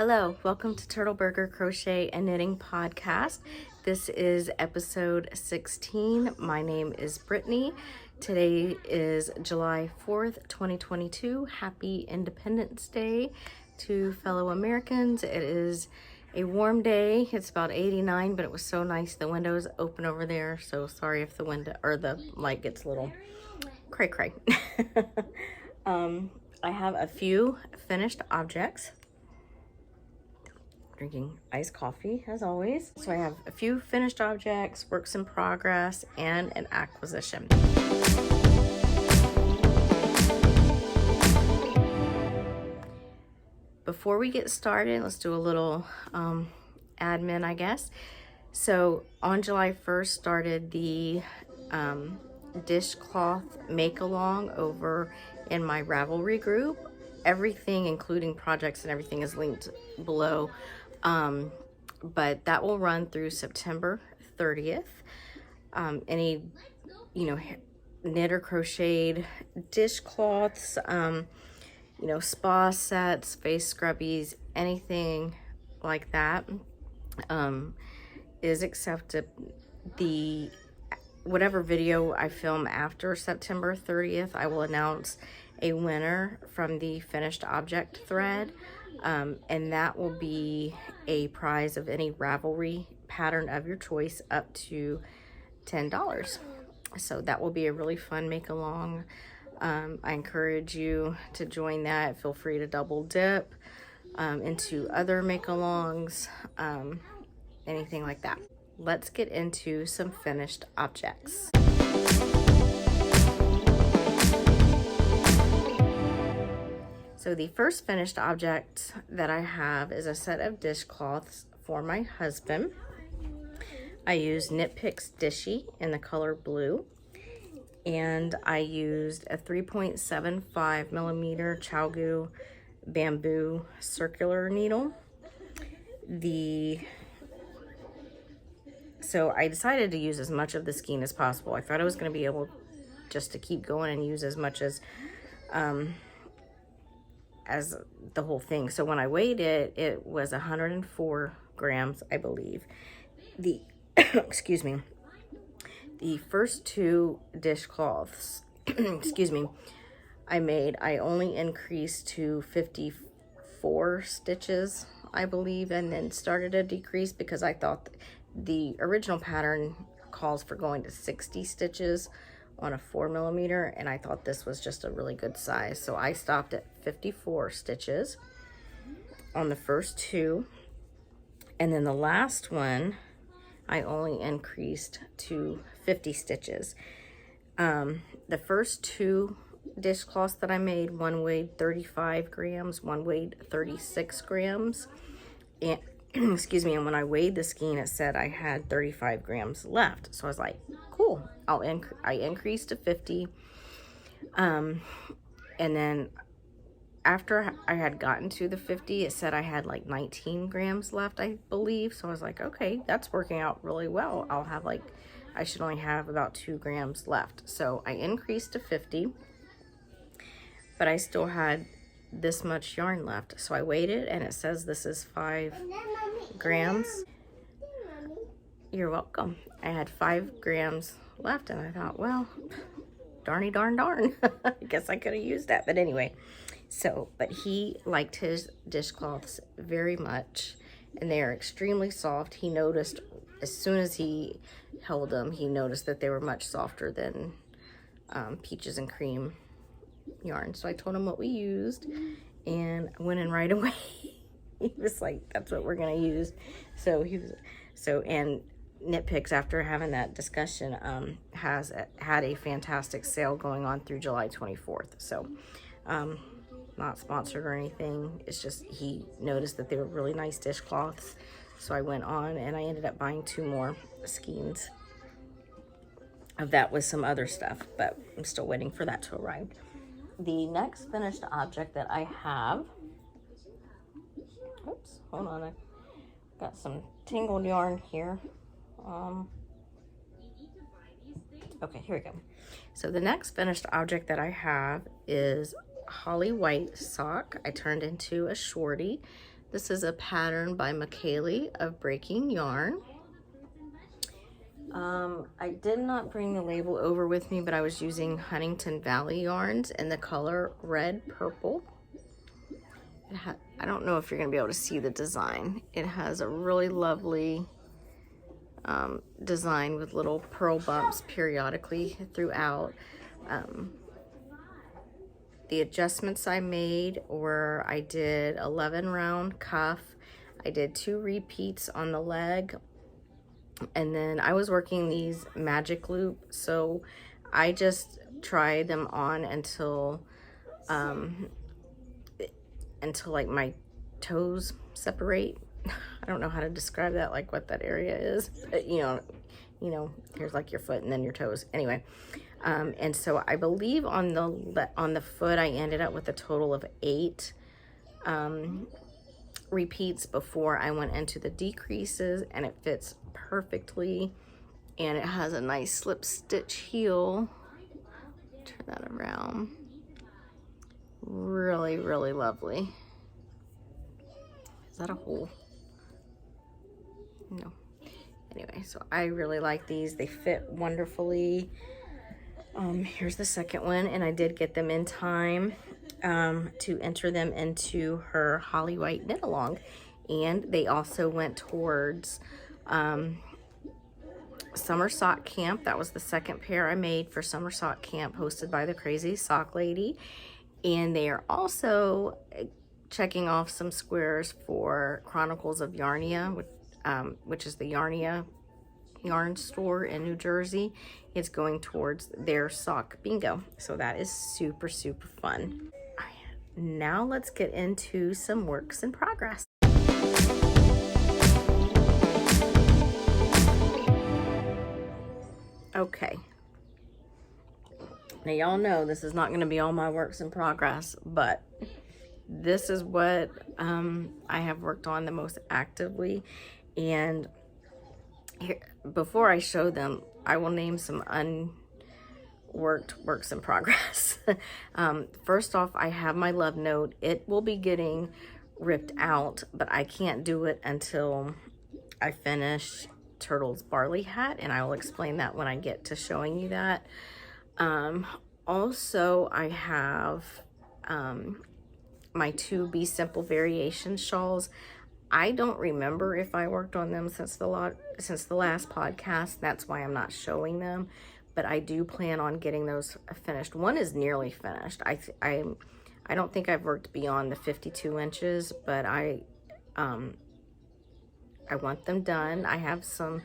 Hello, welcome to Turtle Burger Crochet and Knitting Podcast. This is episode 16. My name is Brittany. Today is July 4th, 2022. Happy Independence Day to fellow Americans. It is a warm day. It's about 89, but it was so nice. The window is open over there, so sorry if the window or the light gets a little cray cray. I have a few finished objects. Drinking iced coffee as always. So I have a few finished objects, works in progress, and an acquisition. Before we get started, let's do a little admin, I guess. So on July 1st started the dishcloth make-along over in my Ravelry group. Everything, including projects and everything, is linked below. But that will run through September 30th. Any, knit or crocheted dishcloths, spa sets, face scrubbies, anything like that, is accepted. Whatever video I film after September 30th, I will announce a winner from the finished object thread. And that will be a prize of any Ravelry pattern of your choice up to $10. So that will be a really fun make along. I encourage you to join that. Feel free to double dip into other make alongs, anything like that. Let's get into some finished objects. So the first finished object that I have is a set of dishcloths for my husband. I used Knit Picks Dishy in the color blue, and I used a 3.75 millimeter ChowGoo bamboo circular needle. So I decided to use as much of the skein as possible. I thought I was going to be able just to keep going and use as much as the whole thing. So when I weighed it, it was 104 grams, I believe. Excuse me, the first two dishcloths, I only increased to 54 stitches, I believe, and then started a decrease because I thought the original pattern calls for going to 60 stitches on a 4 millimeter, and I thought this was just a really good size, so I stopped at 54 stitches on the first two, and then the last one I only increased to 50 stitches. The first two dishcloths that I made, one weighed 35 grams, one weighed 36 grams, and excuse me, and when I weighed the skein, it said I had 35 grams left. So I was like, cool, I increased to 50. And then after I had gotten to the 50, it said I had like 19 grams left, I believe. So I was like, okay, that's working out really well. I should only have about 2 grams left. So I increased to 50, but I still had this much yarn left. So I weighed it, and it says this is 5 grams. You're welcome. I had 5 grams left, and I thought, well, darn. I guess I could have used that, but anyway. But he liked his dishcloths very much, and they are extremely soft. He noticed as soon as he held them, he noticed that they were much softer than peaches and cream yarn. So I told him what we used, and went in right away. He was like, that's what we're gonna use. And Knit Picks, after having that discussion, has had a fantastic sale going on through July 24th. So not sponsored or anything, it's just he noticed that they were really nice dishcloths. So I went on and I ended up buying 2 more skeins of that with some other stuff, but I'm still waiting for that to arrive. The next finished object that I have, oops, hold on, I got some tangled yarn here. Okay, here we go. So the next finished object that I have is Holly White sock. I turned into a shorty. This is a pattern by McKaylee of Breaking Yarn. I did not bring the label over with me, but I was using Huntington Valley yarns in the color red purple. I don't know if you're going to be able to see the design. It has a really lovely design with little pearl bumps periodically throughout. The adjustments I made were I did 11 round cuff, I did 2 repeats on the leg, and then I was working these magic loop, so I just tried them on until like my toes separate. I don't know how to describe that, like what that area is, but you know, here's like your foot and then your toes. Anyway, and so I believe on the foot I ended up with a total of 8 repeats before I went into the decreases, and it fits perfectly, and it has a nice slip stitch heel. Turn that around. Really, really lovely. Is that a hole? No. Anyway, so I really like these. They fit wonderfully. Here's the second one, and I did get them in time to enter them into her Holly White knit along, and they also went towards Summer Sock Camp. That was the second pair I made for Summer Sock Camp, hosted by the Crazy Sock Lady, and they are also checking off some squares for Chronicles of Yarnia, which is the Yarnia yarn store in New Jersey. It's going towards their sock bingo, so that is super, super fun. Now let's get into some works in progress. Okay, now y'all know this is not going to be all my works in progress, but this is what I have worked on the most actively. And here, before I show them, I will name some unworked works in progress. First off, I have my love note. It will be getting ripped out, but I can't do it until I finish Turtle's Barley Hat, and I will explain that when I get to showing you that. Also, I have my 2 Be Simple variation shawls. I don't remember if I worked on them since the last podcast. That's why I'm not showing them, but I do plan on getting those finished. One is nearly finished. I don't think I've worked beyond the 52 inches, but I want them done. I have some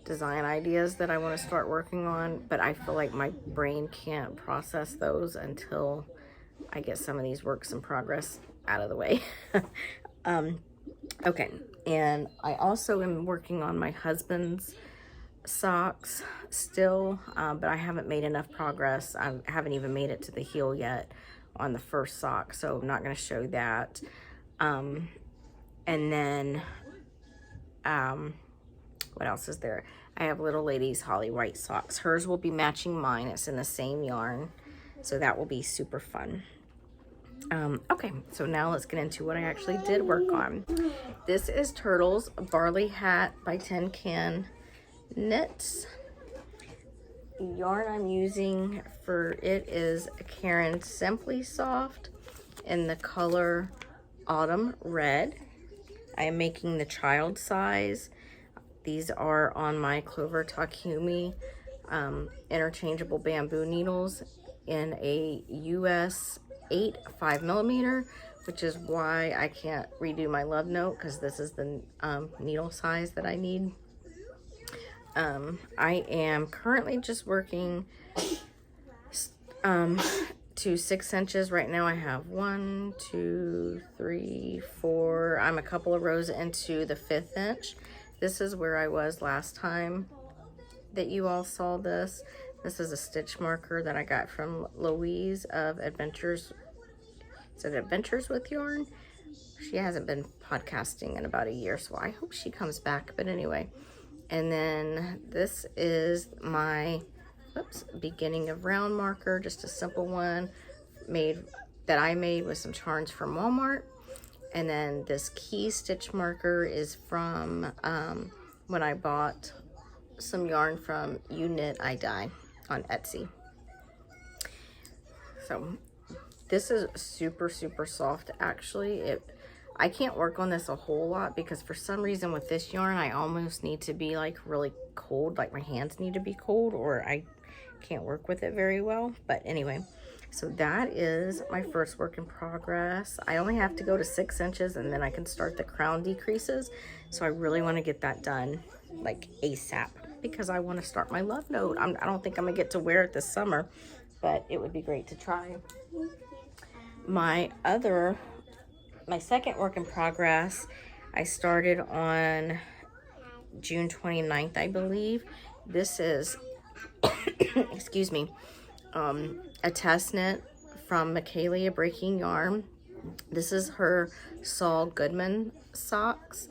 design ideas that I want to start working on, but I feel like my brain can't process those until I get some of these works in progress out of the way. Okay, and I also am working on my husband's socks still, but I haven't made enough progress. I haven't even made it to the heel yet on the first sock, so I'm not going to show that. And then what else is there? I have Little Lady's Holly White socks. Hers will be matching mine. It's in the same yarn, so that will be super fun. Okay, so now let's get into what I actually did work on. This is Turtle's Barley Hat by Tin Can Knits. The yarn I'm using for it is Karen Simply Soft in the color Autumn Red. I am making the child size. These are on my Clover Takumi interchangeable bamboo needles in a US 8 5mm, which is why I can't redo my love note, because this is the needle size that I need. I am currently just working to 6 inches. Right now I have 1, 2, 3, 4. I'm a couple of rows into the 5th inch. This is where I was last time that you all saw this. This is a stitch marker that I got from Louise of Adventures. Is it Adventures with Yarn? She hasn't been podcasting in about a year, so I hope she comes back. But anyway, and then this is my beginning of round marker, just a simple one that I made with some charms from Walmart. And then this key stitch marker is from when I bought some yarn from You Knit I Dye on Etsy. So this is super, super soft. Actually, I can't work on this a whole lot because for some reason with this yarn, I almost need to be like really cold, like my hands need to be cold, or I can't work with it very well. But anyway, so that is my first work in progress. I only have to go to 6 inches and then I can start the crown decreases. So I really want to get that done like ASAP because I want to start my love note. I don't think I'm gonna get to wear it this summer, but it would be great to try. My second work in progress, I started on June 29th, I believe. This is, excuse me, a test knit from Michaelia Breaking Yarn. This is her Saul Goodman socks.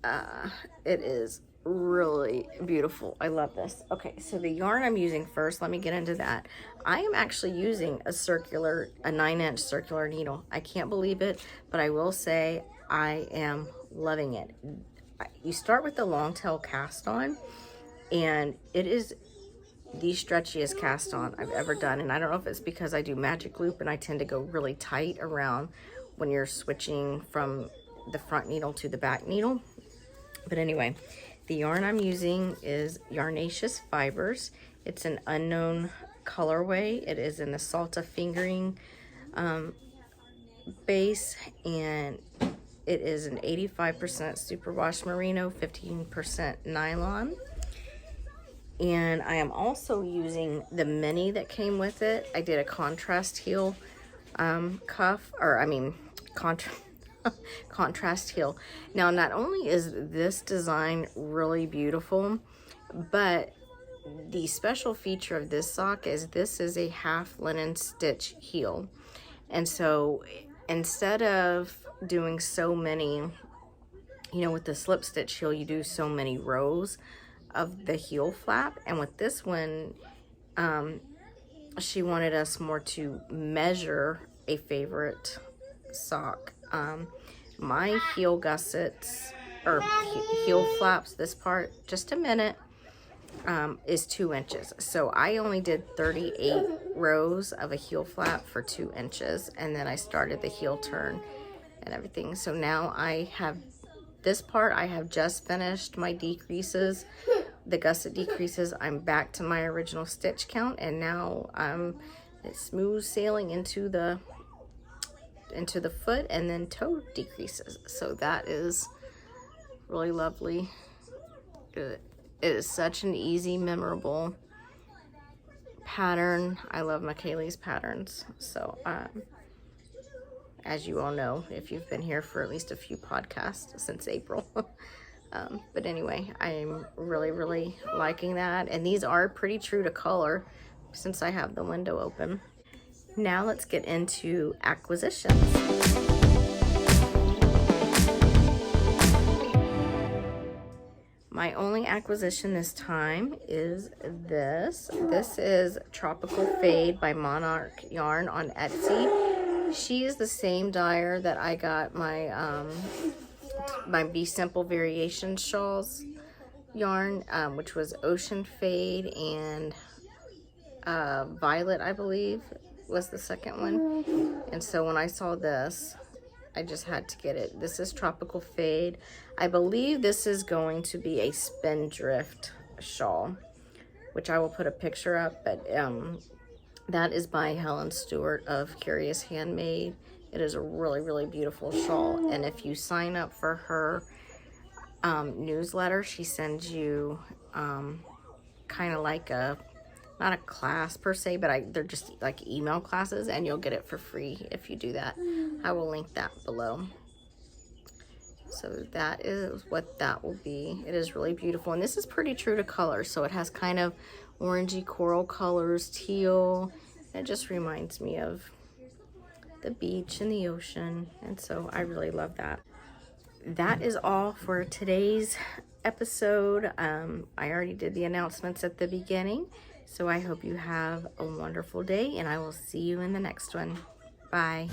It is really beautiful. I love this. Okay, so the yarn I'm using first, let me get into that. I am actually using a 9-inch circular needle. I can't believe it, but I will say I am loving it. You start with the long tail cast on, and it is the stretchiest cast on I've ever done. And I don't know if it's because I do magic loop and I tend to go really tight around when you're switching from the front needle to the back needle. But anyway, the yarn I'm using is Yarnaceous Fibers. It's an unknown colorway. It is in the Salta fingering base, and it is an 85% superwash merino, 15% nylon. And I am also using the mini that came with it. I did a contrast heel contrast heel. Now, not only is this design really beautiful, but the special feature of this sock is this is a half linen stitch heel. And so instead of doing so many, you know, with the slip stitch heel, you do so many rows of the heel flap. And with this one, she wanted us more to measure a favorite sock. My heel gussets, or heel flaps, this part, just a minute, is 2 inches. So I only did 38 rows of a heel flap for 2 inches, and then I started the heel turn and everything. So now I have this part, I have just finished my decreases, the gusset decreases. I'm back to my original stitch count, and now it's smooth sailing into the foot and then toe decreases. So that is really lovely. It is such an easy, memorable pattern. I love Michaelia's patterns. So as you all know, if you've been here for at least a few podcasts since April. But anyway, I'm really, really liking that. And these are pretty true to color since I have the window open. Now let's get into acquisitions. My only acquisition this time is this. This is Tropical Fade by MonarchYarn on Etsy. She is the same dyer that I got my my Be Simple Variation Shawls yarn, which was Ocean Fade and Violet, I believe, was the second one. And so when I saw this, I just had to get it. This is Tropical Fade. I believe this is going to be a Spindrift Shawl, which I will put a picture up, but that is by Helen Stewart of Curious Handmade. It is a really, really beautiful shawl. And if you sign up for her newsletter, she sends you kind of like not a class per se, but they're just like email classes, and you'll get it for free if you do that. I will link that below. So that is what that will be. It is really beautiful, and this is pretty true to color. So it has kind of orangey coral colors, teal. It just reminds me of the beach and the ocean, and so I really love that. That is all for today's episode. I already did the announcements at the beginning. So I hope you have a wonderful day, and I will see you in the next one. Bye.